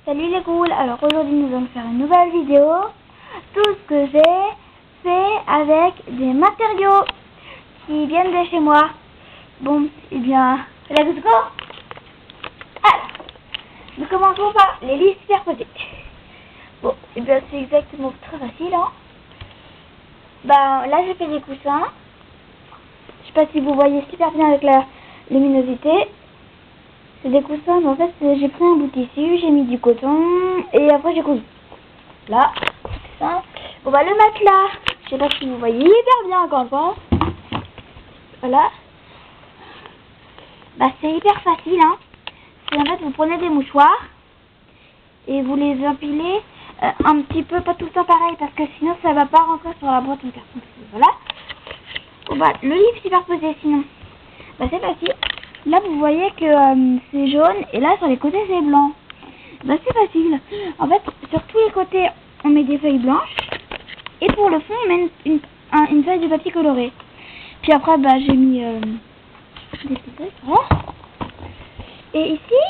Salut les ghouls, alors aujourd'hui nous allons faire une nouvelle vidéo. Tout ce que j'ai fait avec des matériaux qui viennent de chez moi. Bon, et bien, let's go. Alors, nous commençons par les lits superposés. Bon, et bien c'est exactement très facile, hein. Bah là j'ai fait des coussins. Je sais pas si vous voyez super bien avec la luminosité. C'est des coussins, mais en fait j'ai pris un bout de tissu, j'ai mis du coton et après j'ai cousu. Là, c'est ça. Bon bah le matelas, je sais pas si vous voyez hyper bien encore une fois. Voilà. Bah c'est hyper facile, hein. C'est en fait vous prenez des mouchoirs et vous les empilez un petit peu, pas tout le temps pareil parce que sinon ça va pas rentrer sur la boîte en carton. Voilà. Bon bah le livre superposé sinon, bah c'est facile. Là vous voyez que c'est jaune et là sur les côtés c'est blanc. Bah c'est facile. En fait sur tous les côtés on met des feuilles blanches et pour le fond on met une feuille de papier coloré. Puis après bah j'ai mis des petits trucs. Voilà. Et ici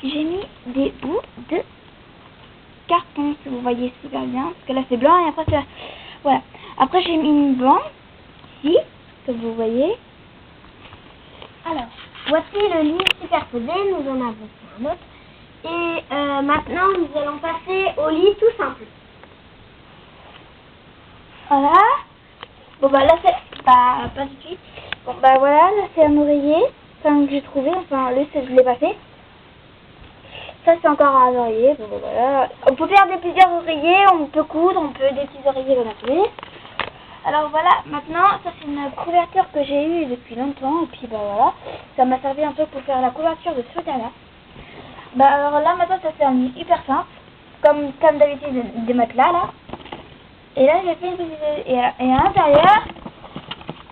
j'ai mis des bouts de carton, si vous voyez super bien, parce que là c'est blanc et après c'est... Voilà. Après j'ai mis une bande ici, que vous voyez. Alors, voici le lit superposé, nous en avons fait un autre. Et maintenant, nous allons passer au lit tout simple. Voilà. Bon bah là c'est... Bah pas tout de suite. Bon bah voilà, là c'est un oreiller, enfin que j'ai trouvé, enfin lui je l'ai pas fait. Ça c'est encore un oreiller, bon voilà. On peut faire plusieurs oreillers, on peut coudre, on peut des petits oreillers comme ça. Alors voilà, maintenant ça c'est une couverture que j'ai eue depuis longtemps et puis bah voilà, ça m'a servi un peu pour faire la couverture de ce fauteuil-là. Bah alors là maintenant ça c'est un lit hyper simple, comme d'habitude des matelas là. Et là j'ai fait une petite... et à l'intérieur,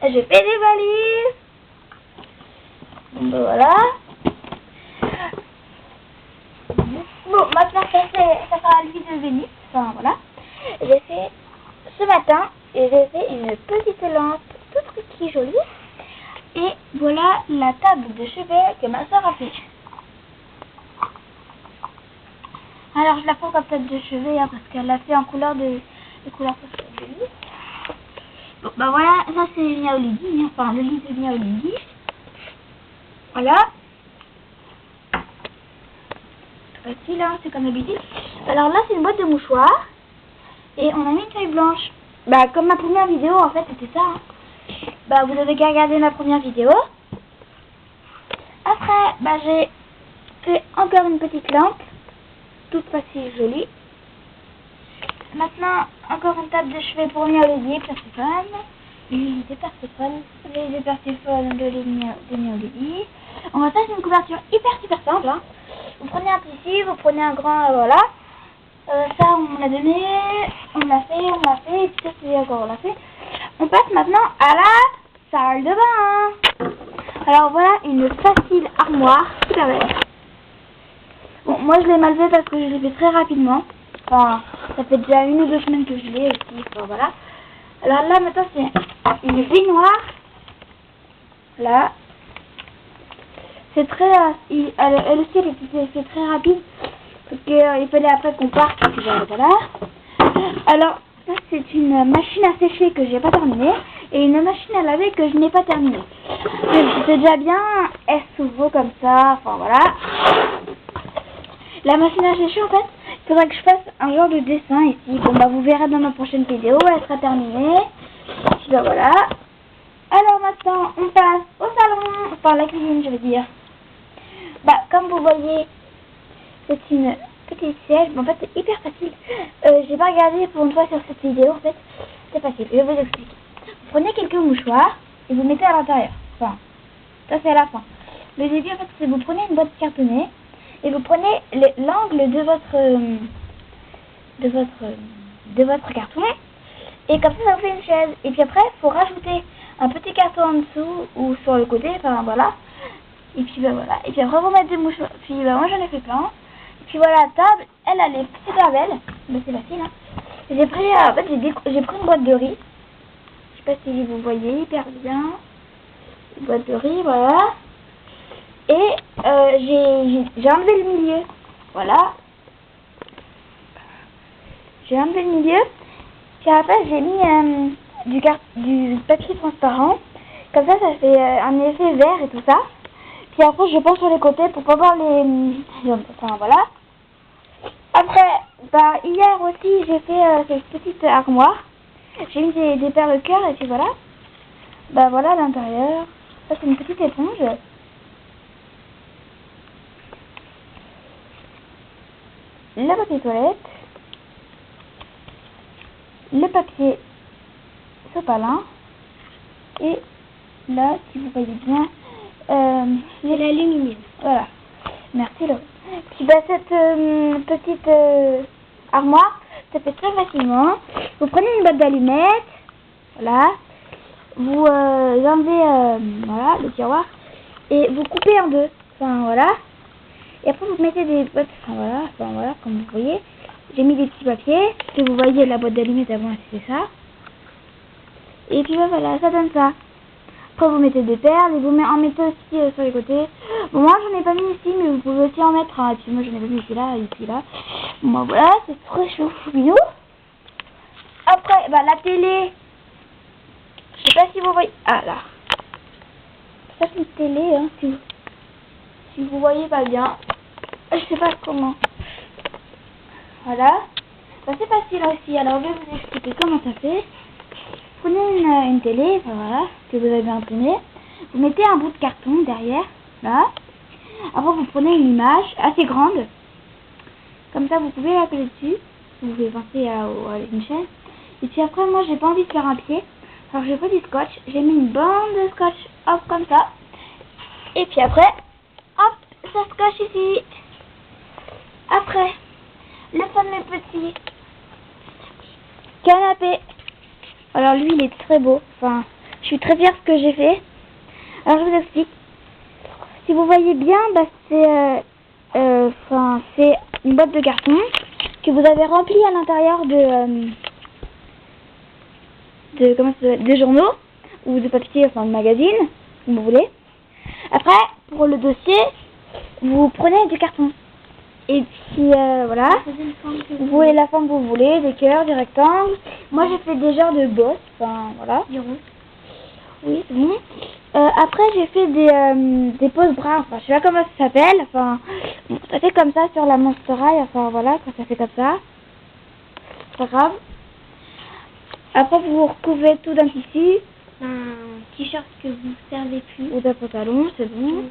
j'ai fait des valises. Bon bah voilà. Bon, maintenant ça sera l'huile de Vénus, enfin voilà. J'ai fait ce matin et j'ai fait une petite lampe toute qui jolie. Et voilà la table de chevet que ma soeur a fait. Alors je la prends comme table de chevet hein, parce qu'elle l'a fait en couleur de couleur de lit. Bon bah voilà, ça c'est Miaolidi, enfin le lit de Miaolidi. Voilà. Facile, hein, c'est comme d'habitude. Alors là, c'est une boîte de mouchoirs. Et on a mis une feuille blanche. Bah, comme ma première vidéo, en fait, c'était ça. Hein. Bah, vous avez qu'à regarder ma première vidéo. Après, bah, j'ai fait encore une petite lampe. Toute facile, jolie. Maintenant, encore une table de chevet pour Miaolidi, Perséphone. L'huile de Perséphone. L'huile de Perséphone de Miaolidi. On va faire une couverture hyper super simple, hein. Vous prenez un tissu, vous prenez un grand, voilà. Ça, on me l'a donné, on l'a fait, et puis ça, c'est encore, on l'a fait. On passe maintenant à la salle de bain. Alors voilà, une facile armoire, super belle. Bon, moi je l'ai mal fait parce que je l'ai fait très rapidement. Enfin, ça fait déjà 1 ou 2 semaines que je l'ai aussi, enfin, voilà. Alors là, maintenant, c'est une baignoire. Là. C'est très... elle aussi, c'est très rapide. Parce qu'il fallait après qu'on parte. Et puis voilà. Alors, ça, c'est une machine à sécher que j'ai pas terminée. Et une machine à laver que je n'ai pas terminée. C'est déjà bien. Elle s'ouvre comme ça. Enfin, voilà. La machine à sécher, en fait, il faudrait que je fasse un genre de dessin ici. Bon, bah, vous verrez dans ma prochaine vidéo. Elle sera terminée. Et puis, bah, voilà. Alors, maintenant, on passe au salon. Enfin, la cuisine, je veux dire. Bah, comme vous voyez, c'est une petite siège. Bon, en fait, c'est hyper facile. J'ai pas regardé pour une fois sur cette vidéo. En fait, c'est facile. Je vais vous expliquer. Vous prenez quelques mouchoirs et vous mettez à l'intérieur. Enfin, ça c'est à la fin. Le début, en fait, c'est vous prenez une boîte cartonnée et vous prenez l'angle de votre carton et comme ça vous fait une chaise. Et puis après, il faut rajouter un petit carton en dessous ou sur le côté. Enfin, voilà. Et puis bah voilà, et puis après vous mettez des mouchoirs, puis bah moi j'en ai fait plein. Et puis voilà, la table, elle est super belle, bah c'est facile hein. J'ai pris, en fait j'ai pris une boîte de riz, je sais pas si vous voyez hyper bien, une boîte de riz, voilà. Et j'ai enlevé le milieu, voilà. j'ai enlevé le milieu. Puis après, j'ai mis du papier transparent. Comme ça fait un effet vert et tout ça. Puis après, je peins sur les côtés pour pas voir les... Enfin, voilà. Après, bah, hier aussi, j'ai fait cette petite armoire. J'ai mis des perles cœur et puis voilà. Bah voilà à l'intérieur. Ça, c'est une petite éponge. Le papier toilette. Le papier sopalin. Et là, si vous voyez bien, l'aluminium. Voilà. Merci Laurie. Puis bah, cette petite armoire, ça fait très facilement. Vous prenez une boîte d'allumettes, voilà. Vous enlevez voilà, le tiroir et vous coupez en deux. Enfin voilà. Et après vous mettez des boîtes, enfin voilà, comme vous voyez. J'ai mis des petits papiers. Si vous voyez la boîte d'allumettes avant, c'est ça. Et puis bah, voilà, ça donne ça. Après vous mettez des perles et vous en mettez aussi sur les côtés. Bon, moi j'en ai pas mis ici, mais vous pouvez aussi en mettre. Et puis moi j'en ai pas mis ici là, ici là. Bon bah, voilà, c'est très chou choubinou. Après, bah la télé. Je sais pas si vous voyez. Ah là. Ça c'est une télé, hein, si vous voyez pas bien. Je sais pas comment. Voilà. Bah, c'est facile aussi. Alors je vais vous expliquer comment ça fait. Prenez une télé, enfin, voilà, que vous avez imprimée. Vous mettez un bout de carton derrière, là. Après vous prenez une image assez grande. Comme ça vous pouvez la coller dessus. Vous pouvez penser à une chaîne. Et puis après moi j'ai pas envie de faire un pied. Alors j'ai pris du scotch. J'ai mis une bande de scotch, hop, comme ça. Et puis après, hop, ça scotch ici. Après, le fameux petit canapé. Alors lui il est très beau, enfin je suis très fière de ce que j'ai fait. Alors je vous explique. Si vous voyez bien, bah, c'est une boîte de carton que vous avez remplie à l'intérieur de journaux ou de papier, enfin de magazine, comme vous voulez. Après, pour le dossier, vous prenez du carton. Et puis voilà, vous voulez la forme que vous voulez, des cœurs, des rectangles. Moi j'ai fait des genres de bosses, enfin voilà. Oui, c'est bon. Après j'ai fait des poses bras, enfin je sais pas comment ça s'appelle, enfin ça fait comme ça sur la monsteraille, enfin voilà, quand ça fait comme ça. C'est pas grave. Après vous recouvrez tout d'un tissu. Un t-shirt que vous ne servez plus. Ou d'un pantalon, c'est bon.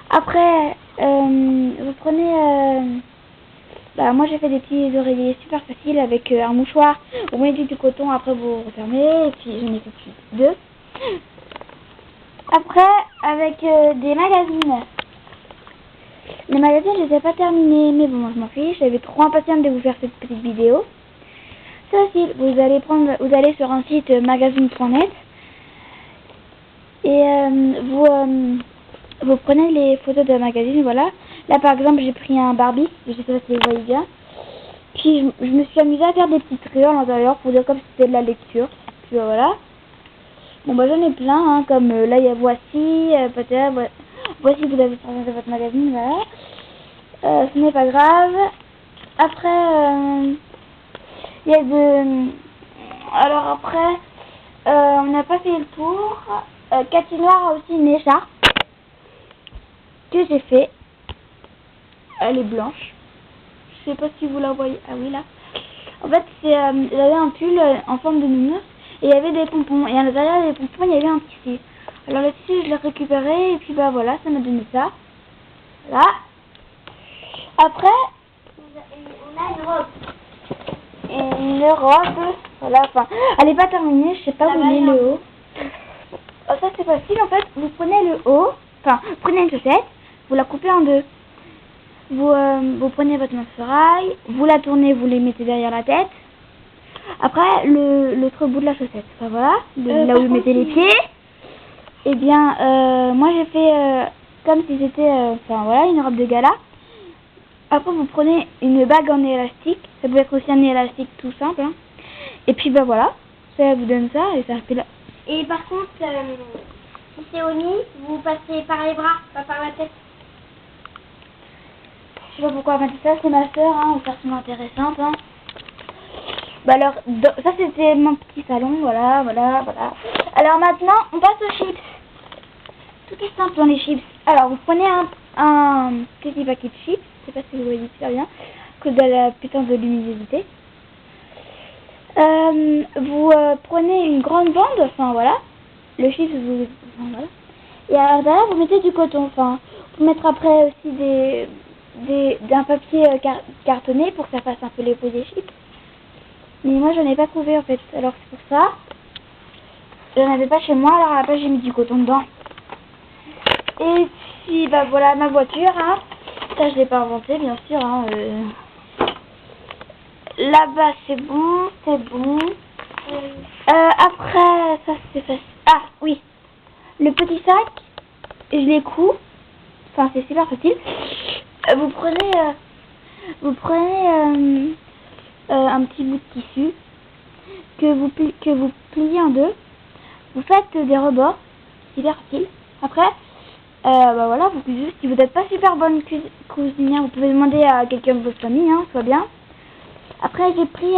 Après, vous prenez... bah, moi j'ai fait des petits oreillers super faciles avec un mouchoir. Vous mettez du coton, après vous refermez. Et puis j'en ai fait deux. Après, avec des magazines. Les magazines, je les ai pas terminés, mais bon, moi je m'en fiche. J'avais trop impatiente de vous faire cette petite vidéo. C'est facile. Vous allez sur un site magazine.net et vous prenez les photos de magazine, voilà. Là par exemple j'ai pris un Barbie, je sais pas si vous voyez bien. Puis je me suis amusée à faire des petits traits à l'intérieur pour dire comme si c'était de la lecture. Puis voilà. Bon bah j'en ai plein, hein, comme là il y a voici, peut-être, voici vous avez présenté votre magazine, voilà. Ce n'est pas grave. Après il y a alors après on n'a pas fait le tour. Cathy Noire a aussi une écharpe que j'ai fait. Elle est blanche. Je sais pas si vous la voyez. Ah oui là. En fait j'avais un pull en forme de nounours et il y avait des pompons. Et à l'intérieur des pompons il y avait un tissu. Alors le tissu je l'ai récupéré et puis bah voilà, ça m'a donné ça. Là. Après on a une robe. Une robe. Voilà, enfin elle est pas terminée, je sais pas où est le haut. Oh, ça c'est facile en fait, vous prenez le haut, enfin prenez une chaussette, vous la coupez en deux. Vous prenez votre manche-serail, vous la tournez, vous les mettez derrière la tête. Après l'autre bout de la chaussette, enfin voilà, là où vous mettez les pieds. Et bien moi j'ai fait comme si c'était enfin voilà, une robe de gala. Après vous prenez une bague en élastique, ça peut être aussi un élastique tout simple, hein. Et puis bah voilà, ça vous donne ça et ça fait là. Et par contre, si c'est au nid, vous passez par les bras, pas par la tête. Je sais pas pourquoi elle m'a dit ça, c'est ma soeur, hein, une personne intéressante, hein. Bah alors, ça c'était mon petit salon, voilà. Alors maintenant, on passe aux chips. Tout est simple dans les chips. Alors, vous prenez un petit paquet de chips, je sais pas si vous voyez super bien, que de la puissance de luminosité. Vous prenez une grande bande, enfin voilà, le chips, voilà. Et à l'intérieur, vous mettez du coton, enfin, vous mettre après aussi d'un papier cartonné pour que ça fasse un peu les peaux des chips. Mais moi, j'en ai pas trouvé en fait, alors c'est pour ça. J'en avais pas chez moi, alors à la place, j'ai mis du coton dedans. Et puis, bah voilà ma voiture, hein. Ça, je l'ai pas inventé, bien sûr, hein. Là-bas, c'est bon. Après, ça, c'est facile. Ah, oui. Le petit sac, je l'écrou. Enfin, c'est super facile. Vous prenez un petit bout de tissu que vous pliez en deux. Vous faites des rebords. Super facile. Après, bah voilà, si vous n'êtes pas super bonne cuisinière, vous pouvez demander à quelqu'un de votre famille, hein, soit bien. Après, j'ai pris,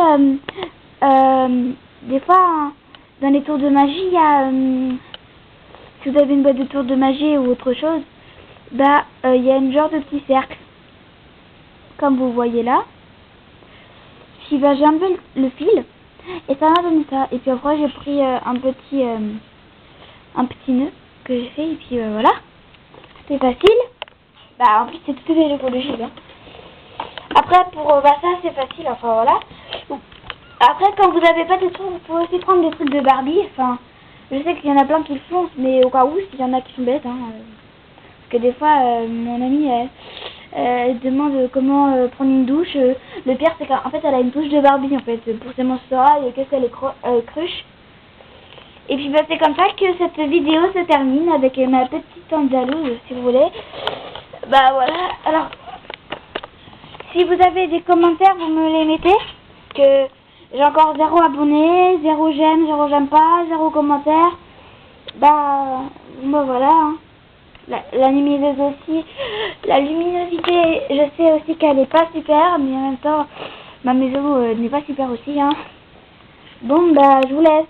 des fois, dans les tours de magie, il y a, si vous avez une boîte de tours de magie ou autre chose, bah, il y a une genre de petit cercle, comme vous voyez là. Puis, bah, j'ai enlevé le fil, et ça m'a donné ça. Et puis après, j'ai pris un petit nœud que j'ai fait, et puis voilà. C'est facile. Bah, en plus, c'est tout écologique, hein. Après, pour ça, c'est facile, enfin voilà. Après, quand vous n'avez pas de trucs, vous pouvez aussi prendre des trucs de Barbie. Enfin, je sais qu'il y en a plein qui le font, mais au cas où, s'il y en a qui sont bêtes, hein. Parce que des fois, mon amie, elle demande comment prendre une douche. Le pire, c'est qu'en fait, elle a une douche de Barbie, en fait, pour ses menstruations et qu'est-ce qu'elle est cruche. Et puis, bah, c'est comme ça que cette vidéo se termine avec ma petite andalouse, si vous voulez. Bah, voilà. Alors, si vous avez des commentaires, vous me les mettez. Que j'ai encore 0 abonnés, 0 j'aime, 0 j'aime pas, 0 commentaire. Bah voilà. Hein. La luminosité aussi. La luminosité, je sais aussi qu'elle est pas super, mais en même temps, ma maison n'est pas super aussi. Hein. Bon, bah je vous laisse.